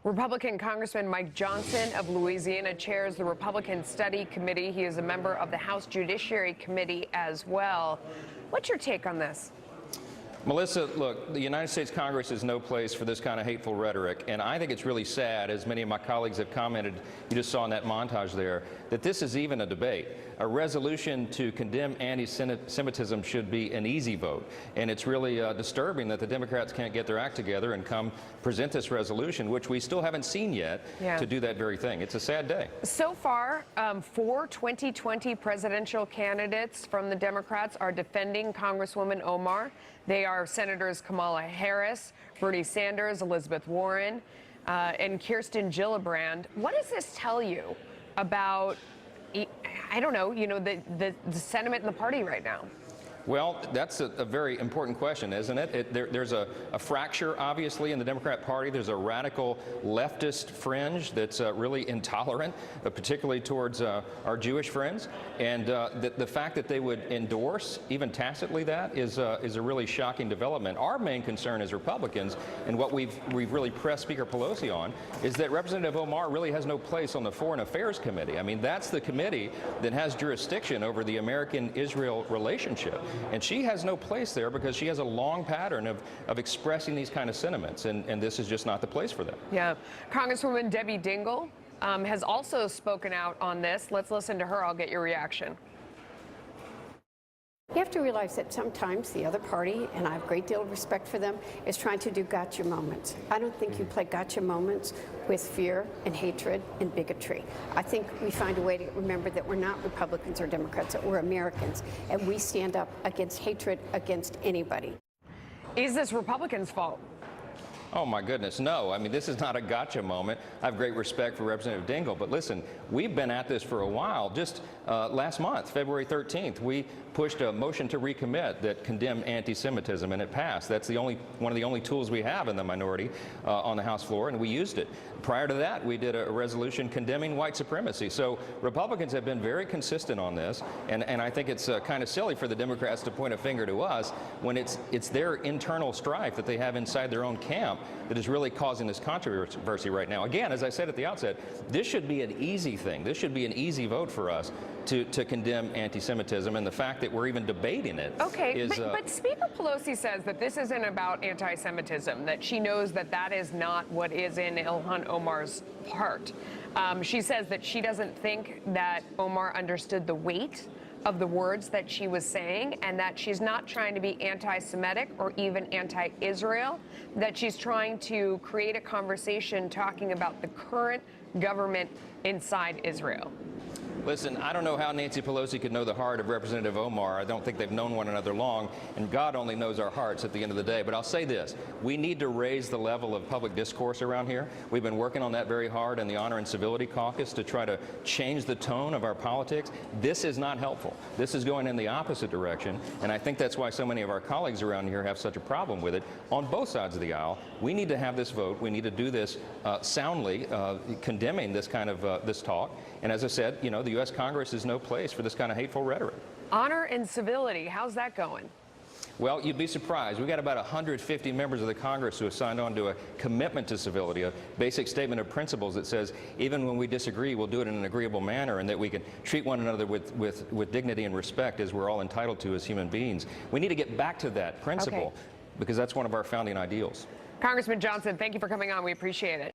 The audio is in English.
Republican Congressman Mike Johnson of Louisiana chairs the Republican Study Committee. He is a member of the House Judiciary Committee as well. What's your take on this? Melissa, look, the United States Congress is no place for this kind of hateful rhetoric, and I think it's really sad, as many of my colleagues have commented, you just saw in that montage there, that this is even a debate. A resolution to condemn anti-Semitism should be an easy vote, and it's really disturbing that the Democrats can't get their act together and come present this resolution, which we still haven't seen yet, to do that very thing. It's a sad day. So far, 4 2020 presidential candidates from the Democrats are defending Congresswoman Omar. They are Senators Kamala Harris, Bernie Sanders, Elizabeth Warren, and Kirsten Gillibrand. What does this tell you about, I don't know, the sentiment in the party right now? Well, that's a very important question, isn't it? There's a fracture, obviously, in the Democrat Party. There's a radical leftist fringe that's really intolerant, particularly towards our Jewish friends. And the fact that they would endorse, even tacitly, that is a really shocking development. Our main concern as Republicans, and what we've really pressed Speaker Pelosi on, is that Representative Omar really has no place on the Foreign Affairs Committee. I mean, that's the committee that has jurisdiction over the American-Israel relationship. And she has no place there because she has a long pattern of expressing these kind of sentiments, and this is just not the place for them. Yeah. Congresswoman Debbie Dingell has also spoken out on this. Let's listen to her. I'll get your reaction. You have to realize that sometimes the other party, and I have a great deal of respect for them, is trying to do gotcha moments. I don't think you play gotcha moments with fear and hatred and bigotry. I think we find a way to remember that we're not Republicans or Democrats, that we're Americans, and we stand up against hatred against anybody. Is this Republicans' fault? Oh, my goodness, no. I mean, this is not a gotcha moment. I have great respect for Representative Dingell, but listen, we've been at this for a while. Just last month, February 13th, we pushed a motion to recommit that condemned anti-Semitism, and it passed. That's one of the only tools we have in the minority on the House floor, and we used it. Prior to that, we did a resolution condemning white supremacy. So Republicans have been very consistent on this, and I think it's kind of silly for the Democrats to point a finger to us when it's their internal strife that they have inside their own camp that is really causing this controversy right now. Again, as I said at the outset, this should be an easy thing. This should be an easy vote for us to condemn anti-Semitism, and the fact that we're even debating it. Okay, but Speaker Pelosi says that this isn't about anti-Semitism, that she knows that that is not what is in Ilhan Omar's heart. She says that she doesn't think that Omar understood the weight of the words that she was saying, and that she's not trying to be anti-Semitic or even anti-Israel, that she's trying to create a conversation talking about the current government inside Israel. Listen, I don't know how Nancy Pelosi could know the heart of Representative Omar. I don't think they've known one another long, and God only knows our hearts at the end of the day. But I'll say this, we need to raise the level of public discourse around here. We've been working on that very hard in the Honor and Civility Caucus to try to change the tone of our politics. This is not helpful. This is going in the opposite direction, and I think that's why so many of our colleagues around here have such a problem with it on both sides of the aisle. We need to have this vote. We need to do this soundly, condemning this kind of this talk. And as I said, you know, the U.S. Congress is no place for this kind of hateful rhetoric. Honor and civility, how's that going? Well, you'd be surprised. We've got about 150 members of the Congress who have signed on to a commitment to civility, a basic statement of principles that says even when we disagree, we'll do it in an agreeable manner, and that we can treat one another with dignity and respect, as we're all entitled to as human beings. We need to get back to that principle because that's one of our founding ideals. Congressman Johnson, thank you for coming on. We appreciate it.